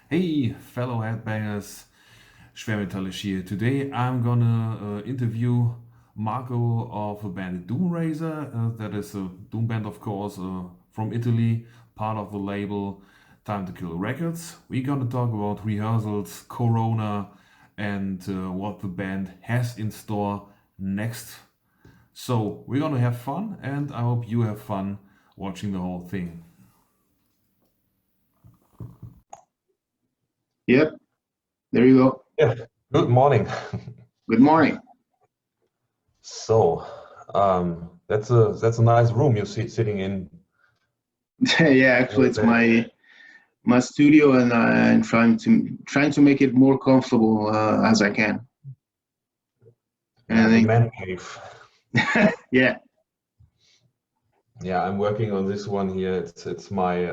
Hey, fellow headbangers, Schwermetallisch here. Today I'm gonna interview Marco of the band Doomraiser. That is a Doom band, of course, from Italy, part of the label Time to Kill Records. We're gonna talk about rehearsals, Corona, and what the band has in store next. So we're gonna have fun, and I hope you have fun watching the whole thing. Yep, there you go. Yeah, good morning. Good morning. So, that's a nice room you're sitting in. Yeah, actually, it's my studio, and I'm trying to make it more comfortable as I can. Yeah, the And man cave. yeah, Yeah, I'm working on this one here. It's my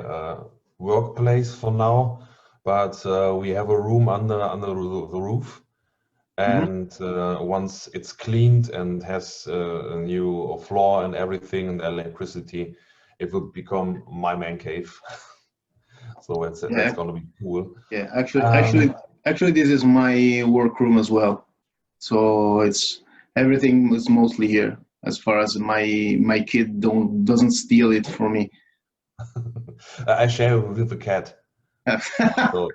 workplace for now, but we have a room under the roof, hmm and once it's cleaned and has a new floor and everything and electricity, it will become my man cave. So that's yeah, gonna be cool. yeah. Actually, Um, actually, actually, this is my workroom as well. So it's everything is mostly here. As far as my kid doesn't steal it from me. I share with the cat. So,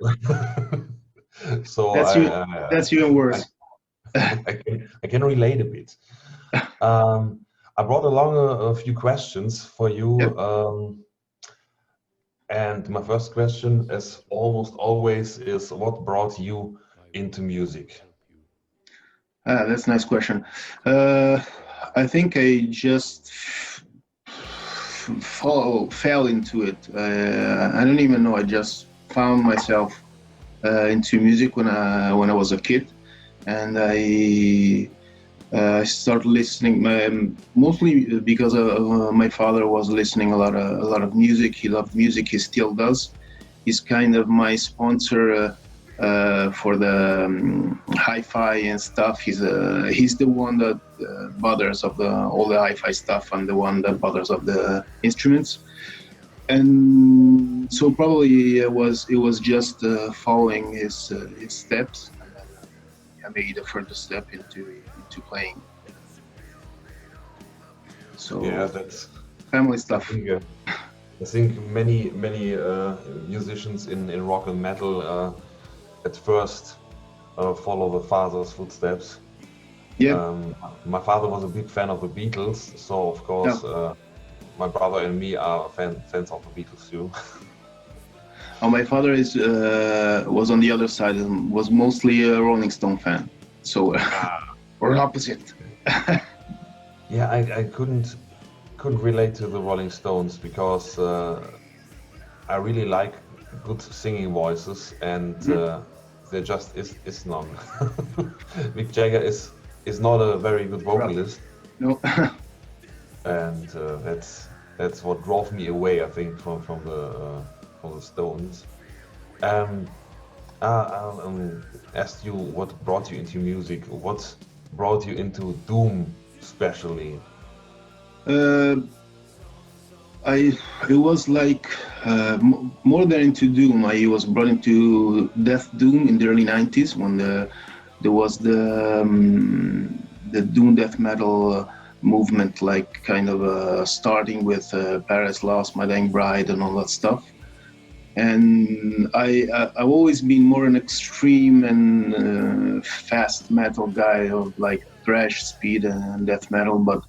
so That's you. That's even I, worse. I can relate a bit. Um, I brought along a few questions for you, Yep. and my first question, as almost always, is what brought you into music? That's a nice question. Uh, I think I just fell into it. I don't even know. I just found myself into music when I was a kid, and I started listening mostly because my father was listening a lot of music. He loved music. He still does. He's kind of my sponsor for the hi-fi and stuff. He's the one that bothers of the all the hi-fi stuff, and the one that bothers of the instruments. And so probably it was just following his steps, and then I made a further step into playing. Yeah, So that's family I stuff. think uh, I think many musicians in rock and metal at first follow the father's footsteps. Yep. Um, my father was a big fan of the Beatles, so of Yeah. course my brother and me are fans of the Beatles too. My father is was on the other side and was mostly a Rolling Stone fan. So Ah, we're opposite. yeah, I couldn't relate to the Rolling Stones because I really like good singing voices, and Mhm. there just is none. Mick Jagger is not a very good Rough. vocalist, No. and that's what drove me away, I think, from the Stones. Um, asked you what brought you into music. What brought you into Doom, especially? uh, I it was like more than into Doom. I was brought into Death Doom in the early '90s when there was the Doom death metal movement, like kind of starting with Paradise Lost, My Dying Bride, and all that stuff. And I've always been more an extreme and fast metal guy of like thrash, speed, and death metal, but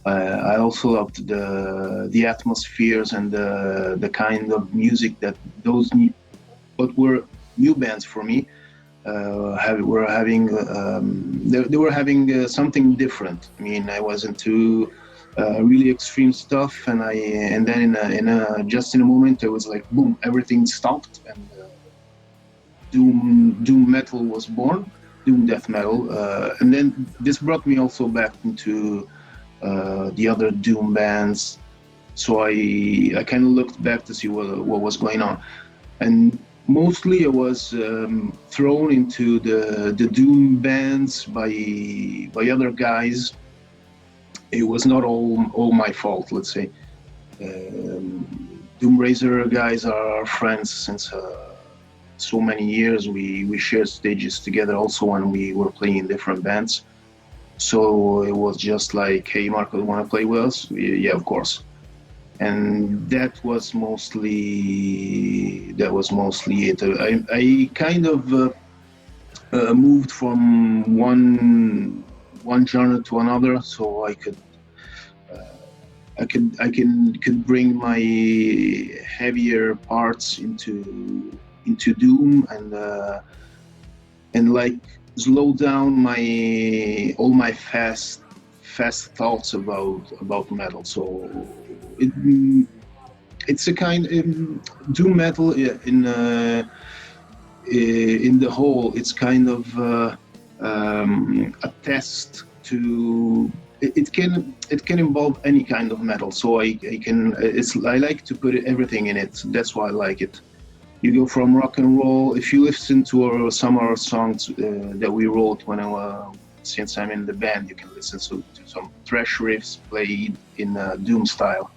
I also loved the atmospheres and the kind of music that those what were new bands for me were having. They were having something different. I mean, I was into really extreme stuff, and then just in a moment, it was like boom, everything stopped, and doom metal was born, doom death metal, and then this brought me also back into the other doom bands. So I kind of looked back to see what was going on, and mostly I was thrown into the doom bands by other guys. It was not all my fault, let's say. Doomraiser guys are our friends since so many years. We shared stages together also when we were playing in different bands. So it was just like, hey, Marco, you want to play with us? Yeah, of course. And that was mostly it. I kind of moved from one genre to another, so I could bring my heavier parts into Doom and like slow down all my fast thoughts about metal. So it's a kind Doom metal in the whole. It's kind of a test to. It can involve any kind of metal. So I like to put everything in it. That's why I like it. You go from rock and roll. If you listen to some of our songs that we wrote since I'm in the band, you can listen to some thrash riffs played in Doom style.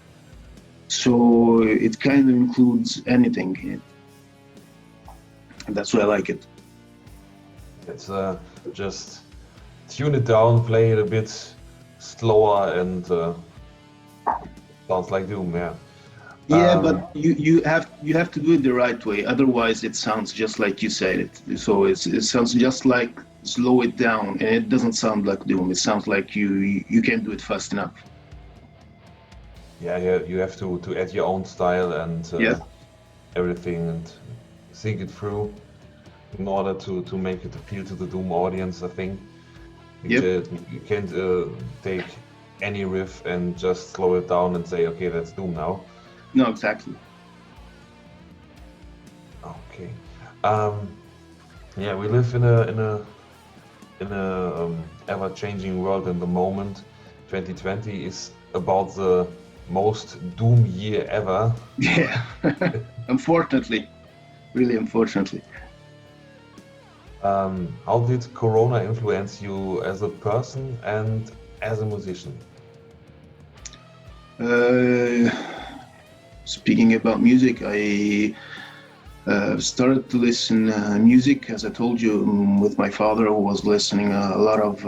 So it kind of includes anything in it. And that's why I like it. It's just tune it down, play it a bit slower, and sounds like Doom, yeah. Yeah, but you have to do it the right way. Otherwise, it sounds just like you said it. So it sounds just like slow it down, and it doesn't sound like Doom. It sounds like you can't do it fast enough. Yeah, you have to add your own style and everything, and think it through in order to make it appeal to the Doom audience. I think you can't take any riff and just slow it down and say, okay, that's Doom now. No, exactly. Okay. Yeah, we live in a ever-changing world in the moment. 2020 is about the most Doom year ever. Yeah, unfortunately, really unfortunately. How did Corona influence you as a person and as a musician? Speaking about music, I started to listen music, as I told you, with my father, who was listening a lot of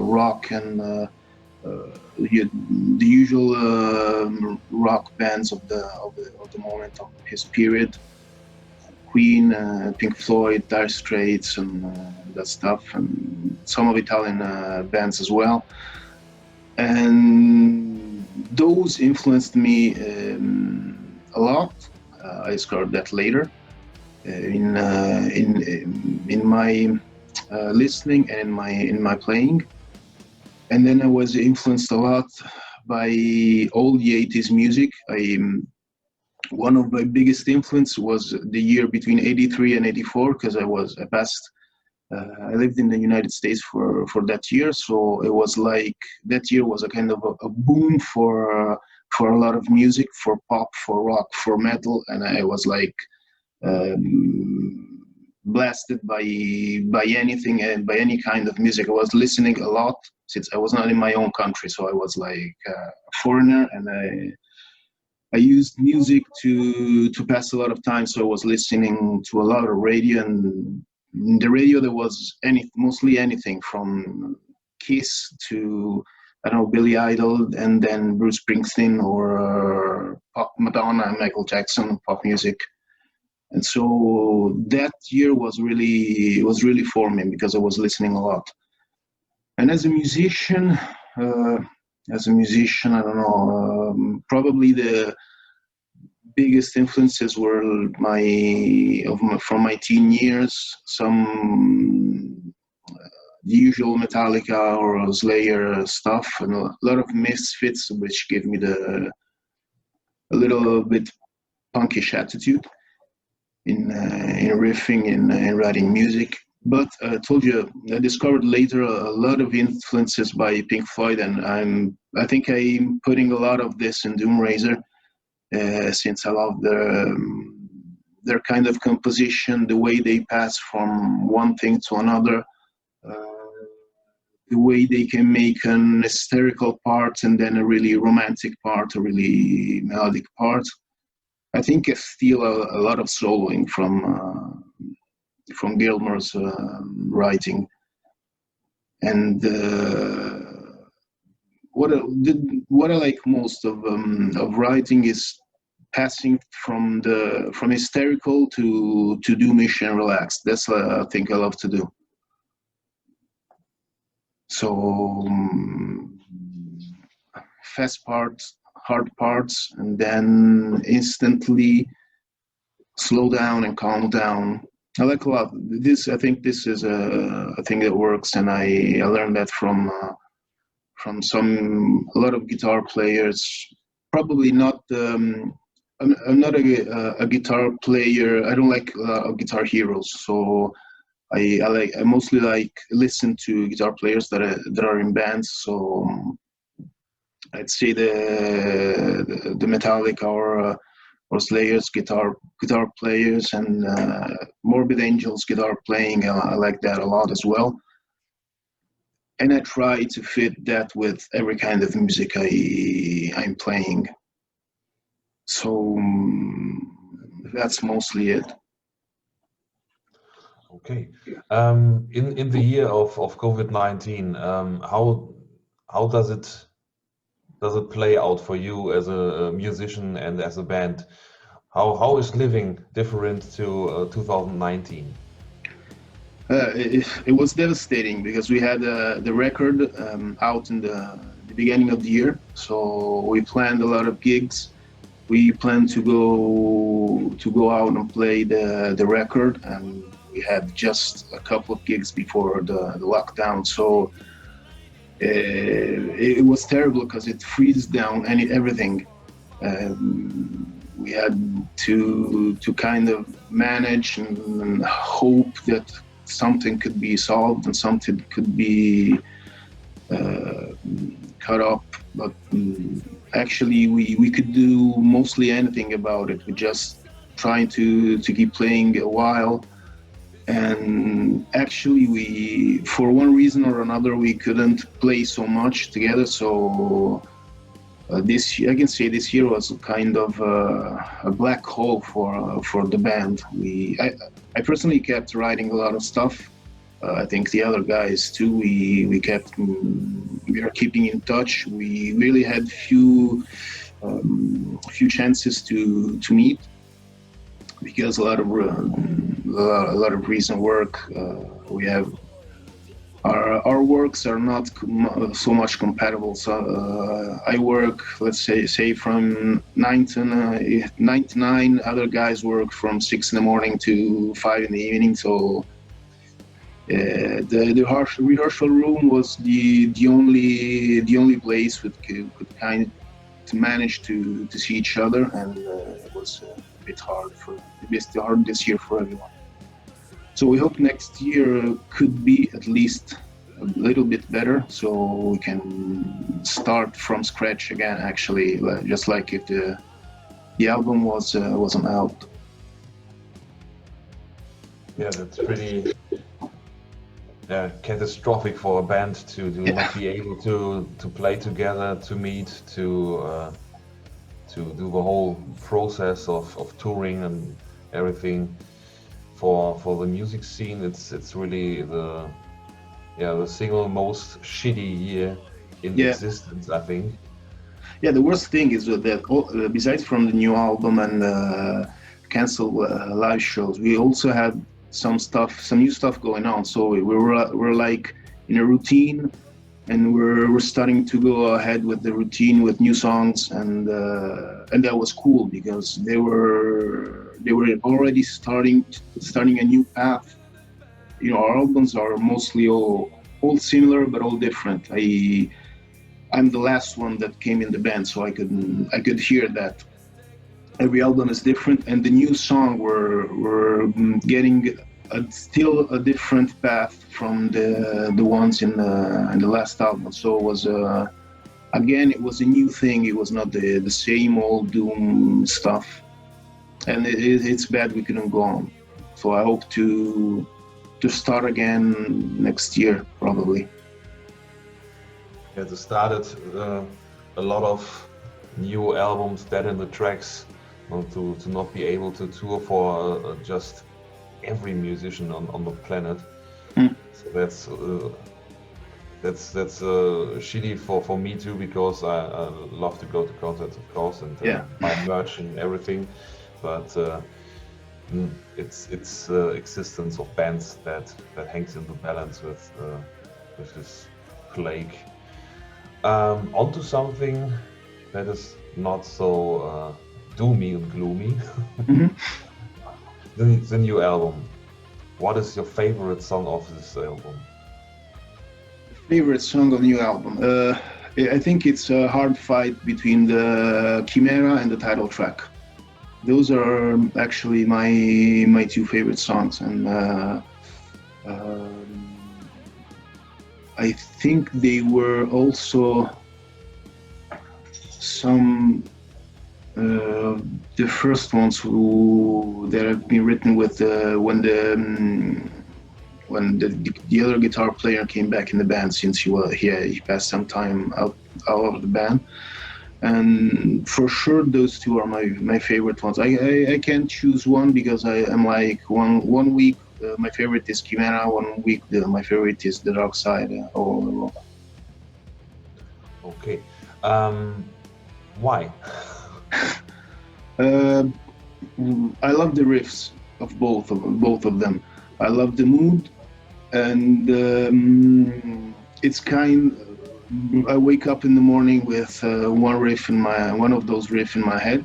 rock and the usual rock bands of the moment of his period. Queen, Pink Floyd, Dire Straits, and that stuff, and some of Italian bands as well. And those influenced me a lot. I discovered that later in my listening and in my playing. And then I was influenced a lot by all the 80s music. One of my biggest influence was the year between 83 and 84, because I lived in the United States for that year. So it was like that year was a kind of a boom for a lot of music, for pop, for rock, for metal, and I was like blasted by anything and by any kind of music. I was listening a lot since I was not in my own country, so I was like a foreigner, and I used music to pass a lot of time. So I was listening to a lot of radio, and in the radio there was mostly anything from Kiss to, I don't know, Billy Idol, and then Bruce Springsteen, or pop, Madonna and Michael Jackson, pop music. And so that year was really forming, because I was listening a lot. And as a musician, I don't know, probably the biggest influences were from my teen years. Some the usual Metallica or Slayer stuff, and a lot of Misfits, which gave me a little bit punkish attitude in riffing and writing music. But I told you, I discovered later a lot of influences by Pink Floyd, and I think I'm putting a lot of this in Doomraiser, since I love their kind of composition, the way they pass from one thing to another, the way they can make an hysterical part and then a really romantic part, a really melodic part. I think I steal a lot of soloing Gilmour's writing. And what I like most of writing is passing from hysterical to doomish and relaxed. That's what I think I love to do. So fast parts, hard parts, and then instantly slow down and calm down. I like a lot. I think this is a thing that works, and I learned that from a lot of guitar players. Probably not. I'm not a guitar player. I don't like a lot of guitar heroes, so I mostly listen to guitar players that are in bands. So I'd say the Metallica or Slayer's guitar players, and Morbid Angel's guitar playing. I like that a lot as well. And I try to fit that with every kind of music I'm playing. So that's mostly it. Okay. In the year of COVID-19, how does it play out for you as a musician and as a band? How is living different to 2019? It was devastating because we had the record out in the beginning of the year, so we planned a lot of gigs. We planned to go out and play the record, and we had just a couple of gigs before the lockdown. So it was terrible because it freezes down everything. We had to kind of manage and hope that something could be solved and something could be cut up, but actually we could do mostly anything about it. We just trying to keep playing a while, and actually we, for one reason or another, we couldn't play so much together. So this year, I can say this year was kind of a black hole for the band. I personally kept writing a lot of stuff. I think the other guys too. We are keeping in touch. We really had few chances to meet because a lot of recent work. We have our works are not so much compatible. So I work, let's say from 9 to 9. Other guys work from 6 in the morning to 5 in the evening. So the rehearsal room was the only place we could kind of to manage to see each other, and it was a bit hard this year for everyone. So we hope next year could be at least a little bit better, so we can start from scratch again. Actually, just like if the album wasn't out. Yeah, that's pretty catastrophic for a band to not be able to play together, to meet, to do the whole process of touring and everything. For the music scene, it's really the single most shitty year in existence, I think. Yeah, the worst thing is that besides from the new album and canceled live shows, we also had some new stuff going on. So we're like in a routine, and we're starting to go ahead with the routine with new songs, and that was cool because they were already starting a new path. You know, our albums are mostly all similar but all different. I'm the last one that came in the band, so I could hear that every album is different, and the new song we're getting still a different path from the ones in the last album. So it was again, it was a new thing. It was not the same old Doom stuff, and it's bad we couldn't go on. So I hope to start again next year, probably. Yeah, to start it, a lot of new albums, dead in the tracks, to not be able to tour for just every musician on the planet. Mm. So that's shitty for me too, because I love to go to concerts, of course, and Yeah. buy merch and everything, but it's existence of bands that hangs in the balance with this plague. Onto something that is not so doomy and gloomy. Mhm. The new album. What is your favorite song of this album? Favorite song on the new album? I think it's a hard fight between the Chimera and the title track. Those are actually my two favorite songs, and I think they were also some the first ones that have been written with when the other guitar player came back in the band, since he passed some time out of the band. And for sure those two are my favorite ones. I can't choose one, because I am like one week my favorite is Chimera, one week my favorite is The Dark Side. Okay. Why? I love the riffs of both of them. I love the mood, and it's kind. I wake up in the morning with one of those riff in my head.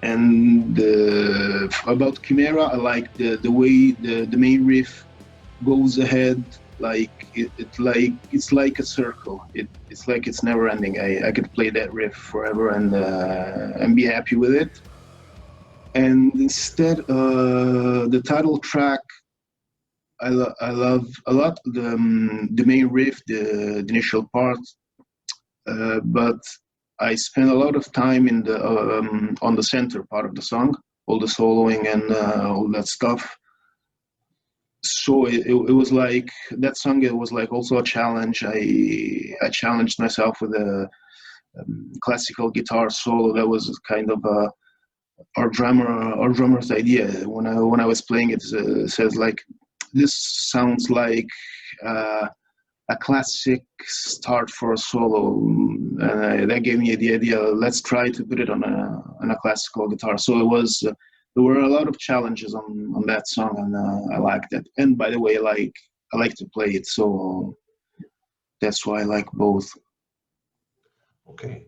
And about Chimera, I like the way the main riff goes ahead, like it's like a circle. It's like it's never ending. I could play that riff forever and be happy with it. And instead, the title track, I love a lot the main riff, the initial part, but I spent a lot of time in the on the center part of the song, all the soloing and all that stuff. So it was like that song. It was like also a challenge. I challenged myself with a classical guitar solo. That was kind of our drummer's idea. When I was playing it, says like, this sounds like a classic start for a solo, and that gave me the idea. Let's try to put it on a classical guitar. So it was. There were a lot of challenges on that song, and I liked it. And by the way, I like to play it, so that's why I like both. Okay,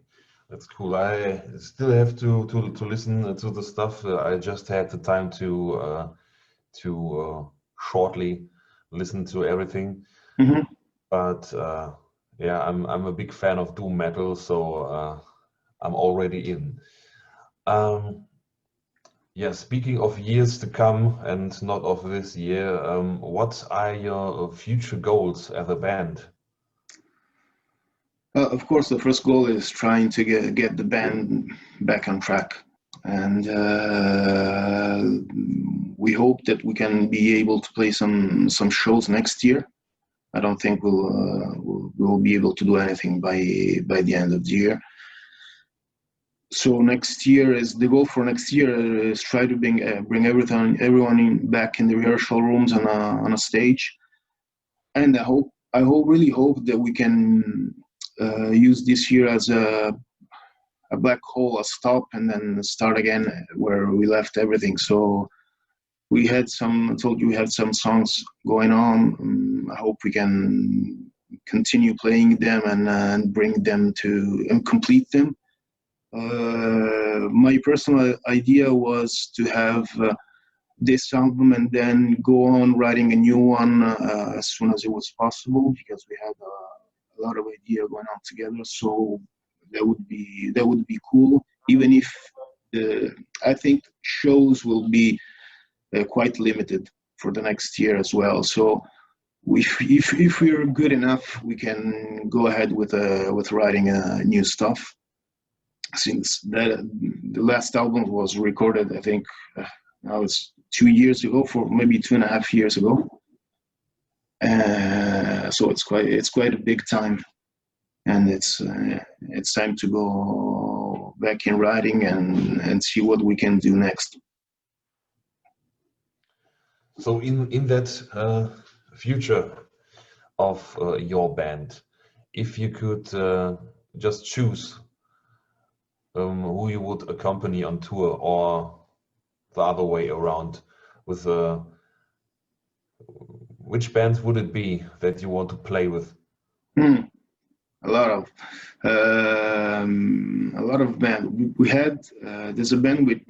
that's cool. I still have to listen to the stuff. I just had the time to shortly listen to everything. Mm-hmm. But yeah, I'm a big fan of doom metal, so I'm already in. Um, yeah, speaking of years to come and not of this year, what are your future goals as a band? Of course, the first goal is trying to get the band back on track, and we hope that we can be able to play some shows next year. I don't think we'll be able to do anything by the end of the year. So next year is the goal for next year is try to bring everyone back in the rehearsal rooms on a stage, and I really hope that we can use this year as a black hole, a stop, and then start again where we left everything. So I told you we had some songs going on. I hope we can continue playing them and bring them to and complete them. My personal idea was to have this album and then go on writing a new one as soon as it was possible, because we had a lot of idea going on together. So that would be cool, even if I think shows will be quite limited for the next year as well. So if we're good enough, we can go ahead with writing new stuff. Since the last album was recorded, I think now it's 2 years ago, for maybe 2.5 years ago. So it's quite a big time, and it's time to go back in writing and see what we can do next. So in that future of your band, if you could just choose who you would accompany on tour, or the other way around, with which band would it be that you want to play with? Hmm. A lot of band. We had there's a band with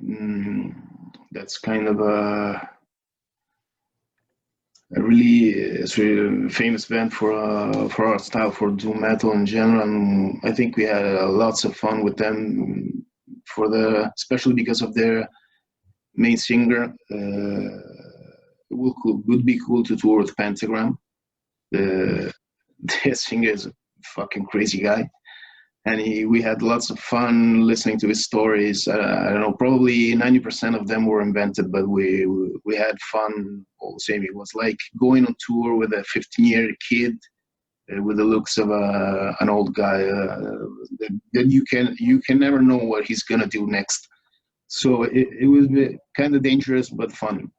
that's kind of a really famous band for our style, for doom metal in general. And I think we had lots of fun with them especially because of their main singer. Would be cool to tour with Pentagram. The singer is a fucking crazy guy, and we had lots of fun listening to his stories. I don't know, probably 90% of them were invented, but we had fun all the same. It was like going on tour with a 15-year kid with the looks of an old guy. That you can never know what he's gonna do next. So it was kind of dangerous but fun.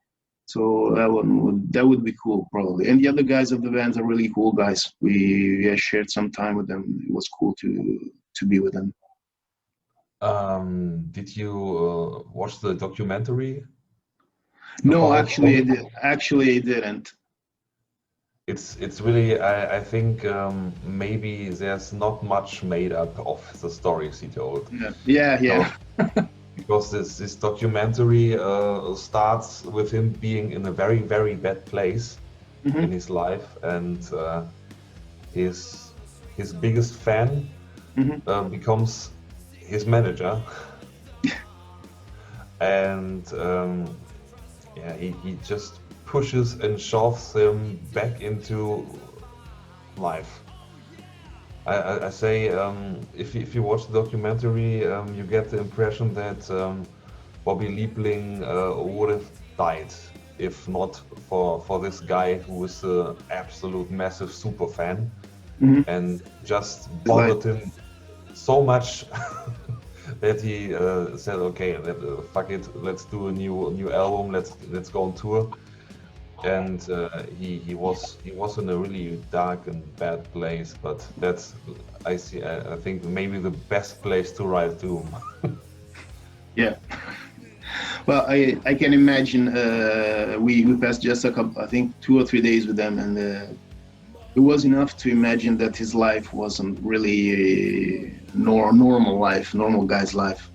So that would be cool probably. And the other guys of the band are really cool guys. We shared some time with them. It was cool to be with them. Did you watch the documentary? No, about actually, them? I didn't. It's really, I think maybe there's not much made up of the stories he told. Yeah. Because this documentary starts with him being in a very, very bad place in his life, and his biggest fan becomes his manager, and yeah, he just pushes and shoves him back into life. I say, if you watch the documentary, you get the impression that Bobby Liebling would have died if not for this guy who is an absolute massive super fan and just bothered him so much that he said, okay, fuck it, let's do a new album, let's go on tour. And he was in a really dark and bad place, but that's I think maybe the best place to write doom. Yeah. Well, I can imagine. We passed just a couple, I think 2 or 3 days with them, and it was enough to imagine that his life wasn't really normal guy's life.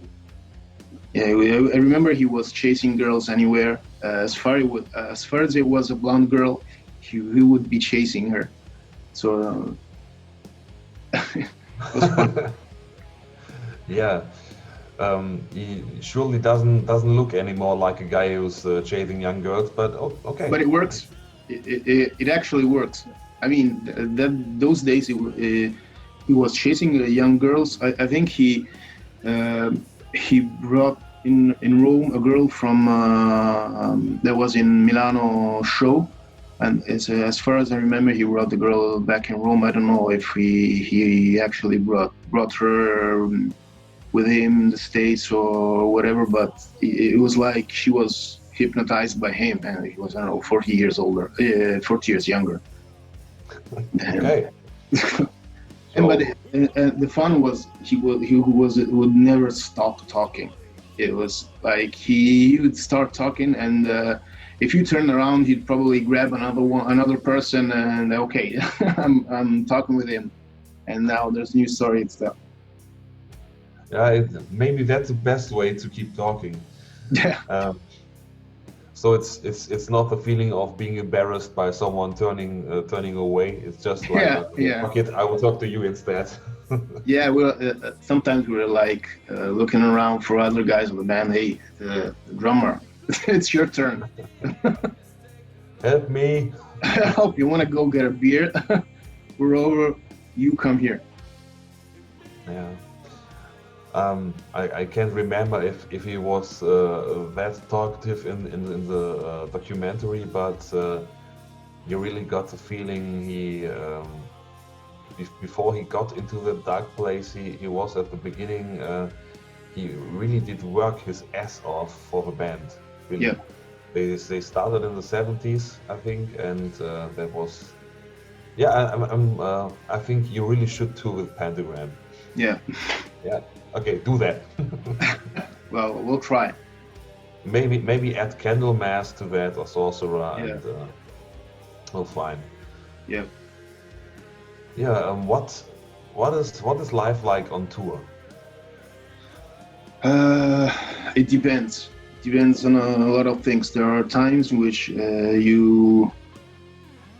Yeah, I remember he was chasing girls anywhere. As far as it was a blonde girl, he would be chasing her. So it was fun. Yeah, he surely doesn't look anymore like a guy who's chasing young girls. But okay. But it works. It actually works. I mean, those days he was chasing young girls. I think he brought in Rome a girl from that was in Milano show, and as far as I remember, he brought the girl back in Rome. I don't know if he actually brought her with him in the States or whatever, but it was like she was hypnotized by him, and he was, I don't know, 40 years older, 40 years younger. Okay. But the fun was he would never stop talking. It was like he would start talking, and if you turn around, he'd probably grab another person, and okay, I'm talking with him, and now there's new story and stuff. Yeah, maybe that's the best way to keep talking. Yeah. So it's not the feeling of being embarrassed by someone turning away. It's just like, fuck it, I will talk to you instead. Yeah, well, sometimes we're like looking around for other guys in the band. Hey, the drummer, it's your turn. Help me. Help, you want to go get a beer? We're over, you come here. Yeah. I can't remember if he was that talkative in the documentary, but you really got the feeling he before he got into the dark place he was at the beginning. He really did work his ass off for the band. Really. Yeah. They started in the 70s, I think, and that was yeah. I think you really should tour with Pentagram. Yeah. Yeah. Okay, do that. Well, we'll try. Maybe add Candlemass to that or Sorcerer, Yeah. and we'll find. Yeah. Yeah. What is life like on tour? It depends. Depends on a lot of things. There are times in which you're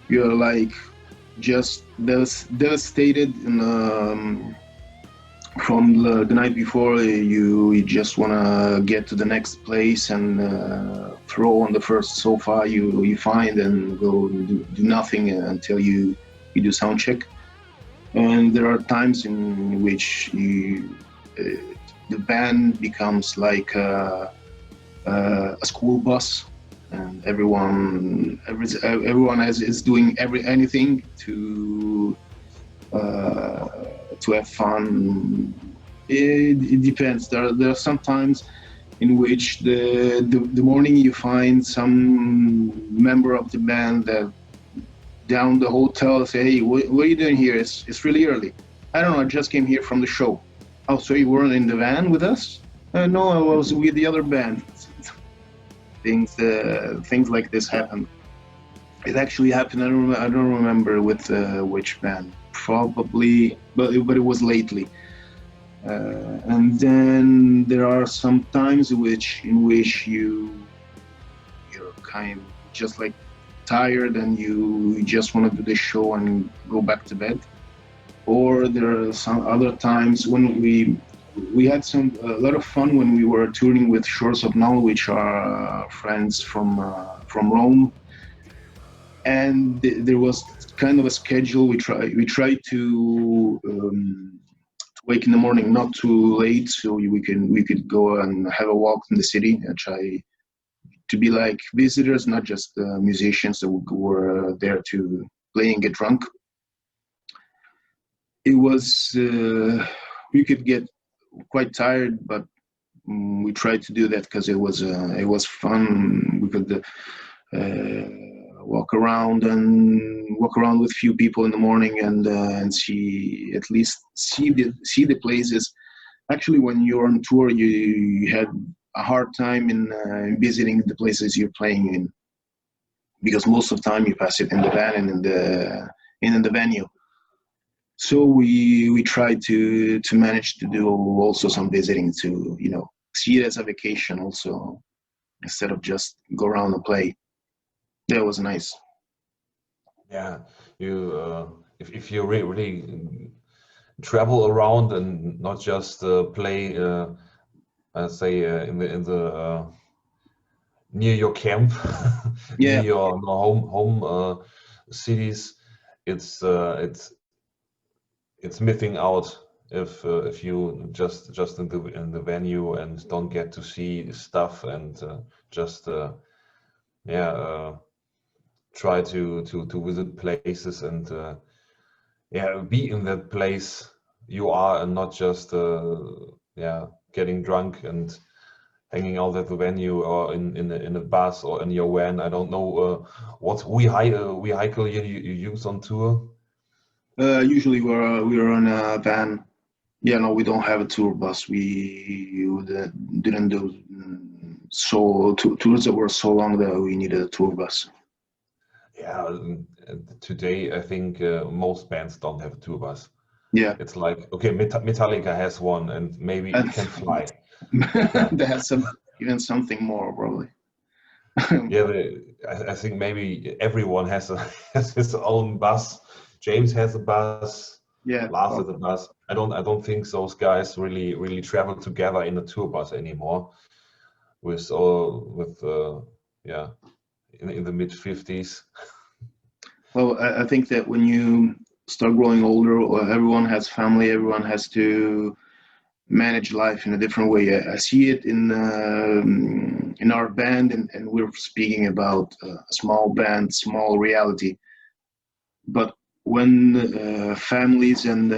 like just devastated and from the night before. You just want to get to the next place and throw on the first sofa you find and go do nothing until you do sound check. And there are times in which the band becomes like a school bus, and everyone is doing anything to have fun. It depends. There are some times in which the morning you find some member of the band that down the hotel say, hey, what are you doing here? It's really early. I don't know, I just came here from the show. Oh, so you weren't in the van with us? No, I was with the other band. Things like this happen. It actually happened. I don't remember with which band. Probably, but it was lately. And then there are some times in which you're kind of just like tired and you just want to do the show and go back to bed. Or there are some other times when we had a lot of fun when we were touring with Shores of Null, which are friends from Rome, and there was kind of a schedule. We tried to wake in the morning not too late, so we could go and have a walk in the city and try to be like visitors, not just musicians that were there to play and get drunk. It was we could get quite tired, but we tried to do that because it was fun. We could walk around with few people in the morning and see the places. Actually, when you're on tour, you had a hard time in visiting the places you're playing in, because most of the time you pass it in the van and in the venue. So we try to manage to do also some visiting to see it as a vacation also, instead of just go around and play. That was nice. Yeah, you if you really travel around and not just play, say in the near your camp, near Yeah, your home cities, it's it's missing out if you just in the venue and don't get to see stuff and just yeah try to visit places and yeah be in that place you are and not just yeah getting drunk and hanging out at the venue or in a bus or in your van. I don't know what vehicle you use on tour. usually we're on a van. Yeah, no, we don't have a tour bus. We didn't do tours that were so long that we needed a tour bus. Yeah, today I think most bands don't have a tour bus. Yeah, It's like, okay, Metallica has one and maybe it can fly. they have even something more probably. Yeah, I think maybe everyone has has his own bus. James has a bus. Yeah, Lars has a bus. I don't think those guys really travel together in a tour bus anymore. With yeah, in the mid-50s. well, I think that when you start growing older, or everyone has family, everyone has to manage life in a different way. I see it in our band, and we're speaking about a small band, small reality. But when families and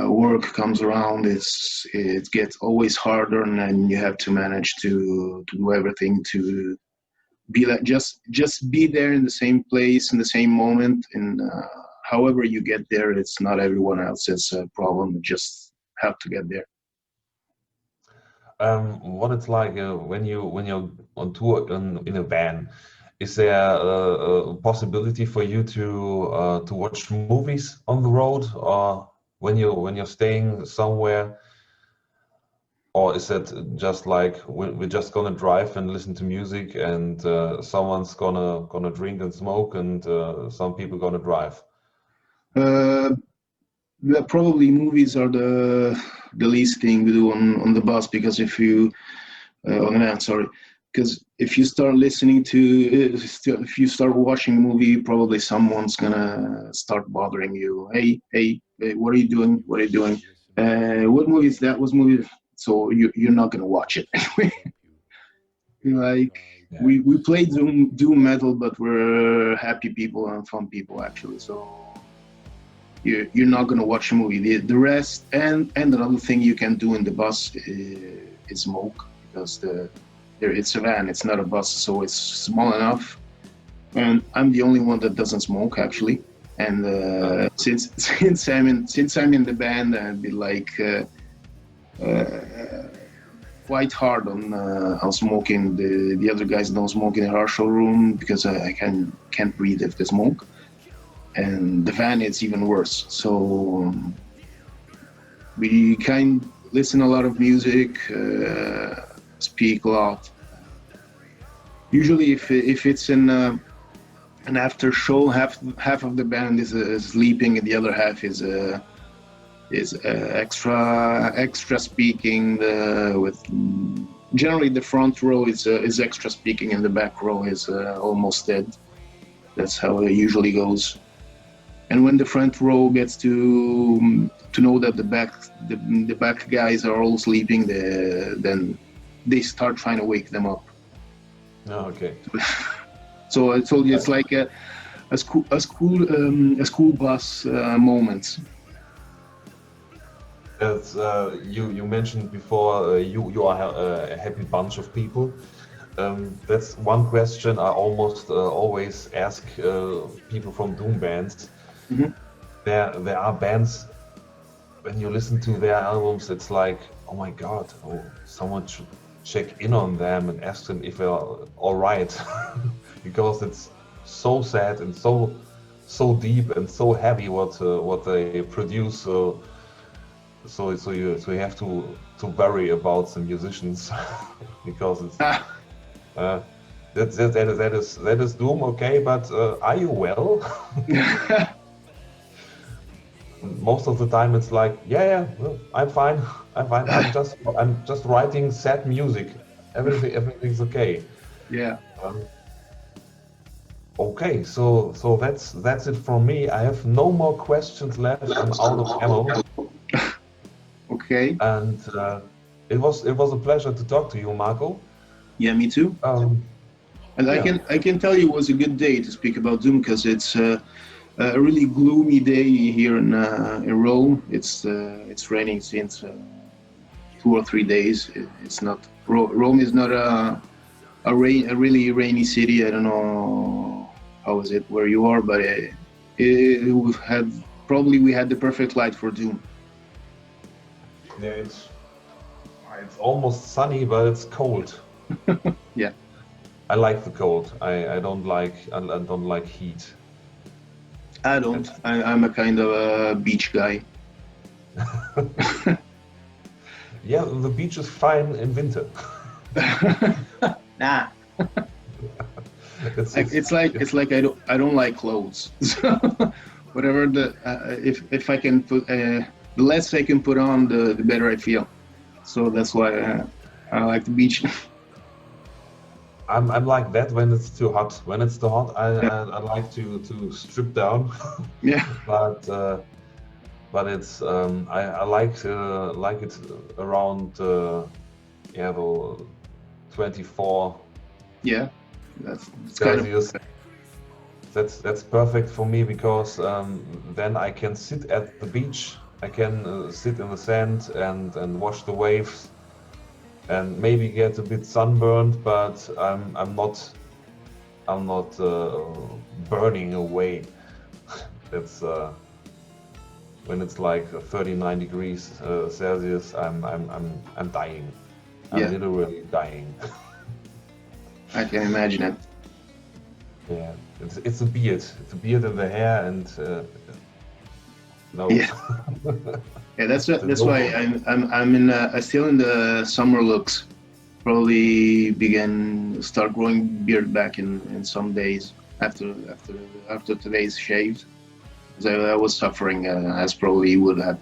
work comes around, it gets always harder, and then you have to manage to do everything to be like just be there in the same place in the same moment, and however you get there, it's not everyone else's problem. You just have to get there. What it's like when you're on tour in a van, is there a possibility for you to watch movies on the road, or when you're staying somewhere, or is that just like we're just gonna drive and listen to music, and someone's gonna drink and smoke, and some people gonna drive? Probably movies are the least thing we do on the bus, because if you on the van, sorry, because if you start listening to if you start watching a movie, probably someone's gonna start bothering you. Hey, what are you doing? What are you doing? What movie is that? Was movie? So you're not gonna watch it anyway. Like Yeah. we play doom metal, but we're happy people and fun people actually. So you're not gonna watch a movie. The rest, and another thing you can do in the bus is smoke, because it's a van, it's not a bus, so it's small enough. And I'm the only one that doesn't smoke actually. And since I'm in the band, I'd be like quite hard on smoking. The other guys don't smoke in the rehearsal room because I can't breathe if they smoke. And the van, it's even worse. So we listen a lot of music, speak a lot. Usually, if it's in an after show, half of the band is sleeping, and the other half is extra speaking. With generally the front row is extra speaking, and the back row is almost dead. That's how it usually goes. And when the front row gets to know that the back guys are all sleeping, then they start trying to wake them up. Oh, okay. So I told you, it's like a school bus moment. As you mentioned before, you are a happy bunch of people. That's one question I almost always ask people from doom bands. Mm-hmm. There are bands, when you listen to their albums, it's like, oh my God, someone should check in on them and ask them if they're all right, because it's so sad and so deep and so heavy what they produce. So you have to worry about the musicians because it's that is doom, okay, but are you well? Most of the time it's like, yeah, well, I'm fine. I'm just writing sad music. Everything's okay. Yeah. Okay, so that's it from me. I have no more questions left. I'm out of ammo. Okay. And it was a pleasure to talk to you, Marco. Yeah, me too. And yeah. I can tell you it was a good day to speak about Doom, because it's a really gloomy day here in Rome. It's raining since 2 or 3 days. It's not Rome is not a really rainy city. I don't know how is it where you are, but we had the perfect light for Doom. Yeah, it's almost sunny, but it's cold. Yeah. I like the cold. I don't like heat. I don't. I'm a kind of a beach guy. Yeah, the beach is fine in winter. Nah. It's like I don't like clothes. So whatever if I can put the less I can put on, the better I feel. So that's why I like the beach. I'm like that when it's too hot. When it's too hot, I like to strip down. Yeah. But it's I like it around the 24. Yeah, that's kind of that's perfect for me, because then I can sit at the beach. I can sit in the sand and watch the waves, and maybe get a bit sunburned, but I'm not I'm not burning away. It's when it's like 39 degrees Celsius, I'm dying. I'm literally dying. I can imagine it. Yeah, it's a beard. It's a beard and the hair, and no. Yeah. Yeah, that's why I'm still in the summer looks. Probably start growing beard back in some days after today's shaved. Because I was suffering as probably you would have.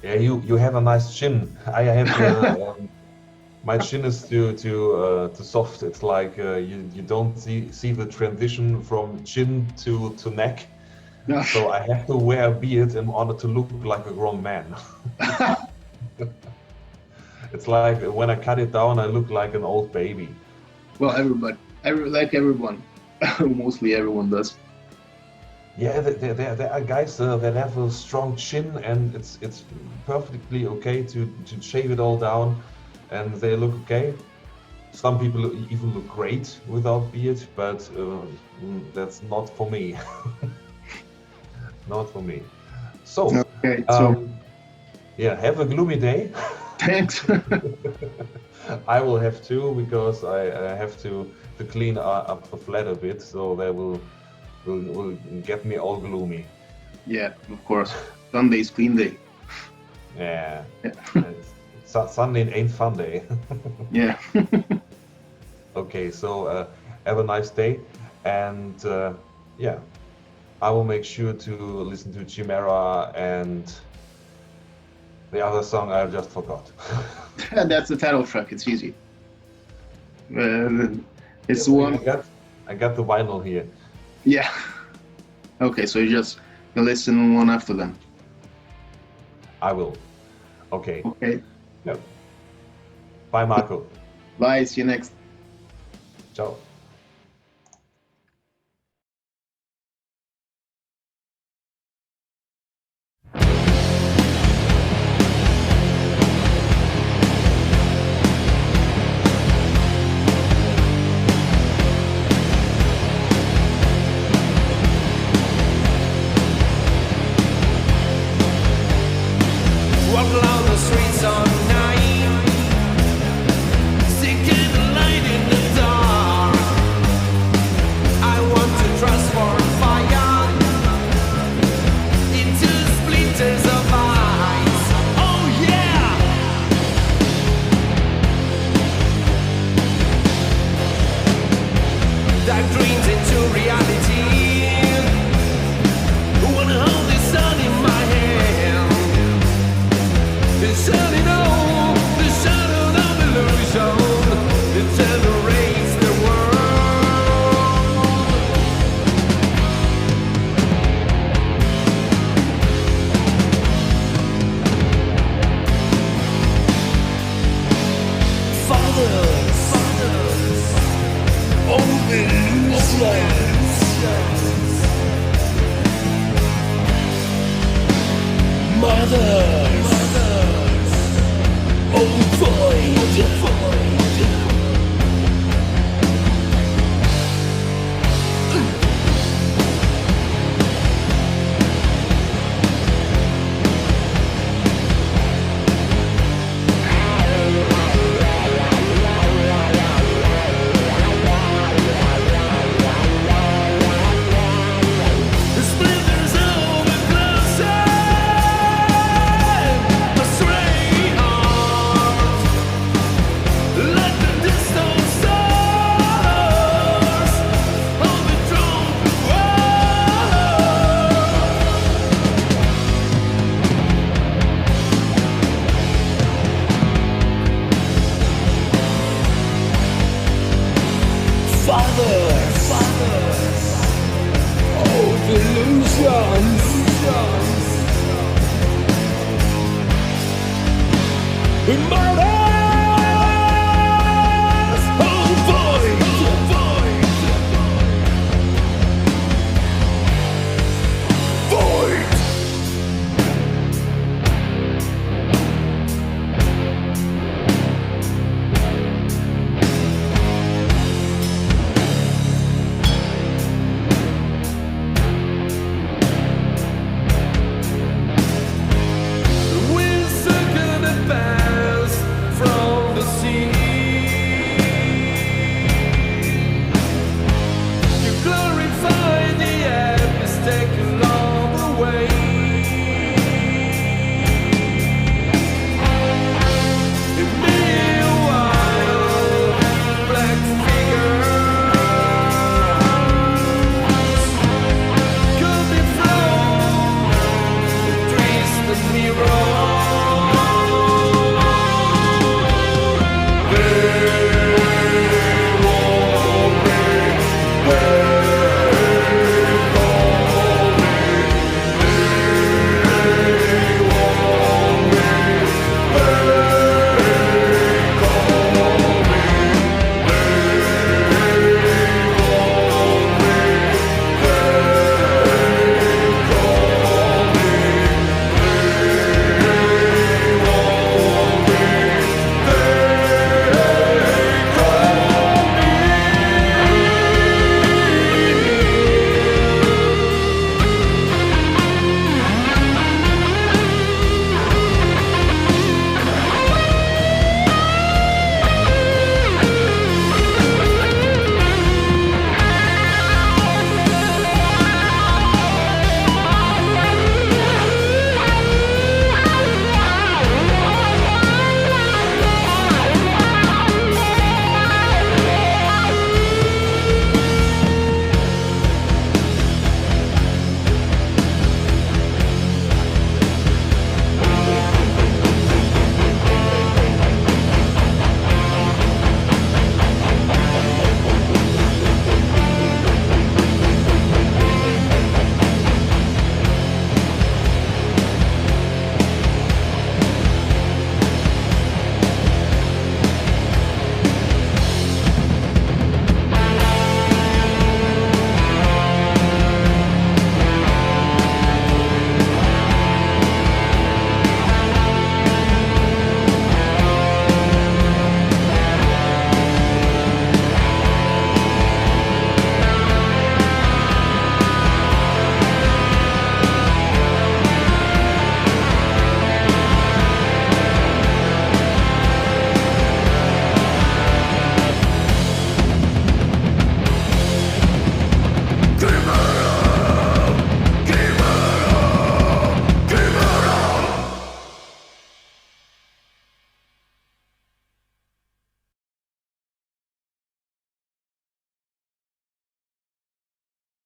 Yeah, you have a nice chin. I have my chin is too soft. It's like you don't see the transition from chin to neck. No. So I have to wear a beard in order to look like a grown man. It's like when I cut it down, I look like an old baby. Well, everyone, mostly everyone does. Yeah, there are guys that have a strong chin, and it's perfectly okay to shave it all down, and they look okay. Some people even look great without beard, but that's not for me. Not for me. So, okay, yeah, have a gloomy day. Thanks. I will have to, because I have to clean up the flat a bit, so that will get me all gloomy. Yeah, of course. Sunday's clean day. Yeah. Sunday ain't fun day. Yeah. Okay, so have a nice day, and yeah, I will make sure to listen to Chimera and the other song I just forgot. That's the title track. It's easy. It's the one. I got the vinyl here. Yeah. Okay, so you listen one after them. I will. Okay. Okay. Yep. Bye, Marco. Bye. See you next. Ciao. Walk along the streets all night, seeking the light in the dark. I want to transform fire into splinters of ice. Oh yeah! Dark dreams into reality. Wanna hold the sun in my hand. The shining on, the shadow of illusion, it generates the world. Fathers, old illusions. Mothers, old void. The splinters of a closer, a stray heart, like the distant stars on the drunken world. Fathers, old illusions. In my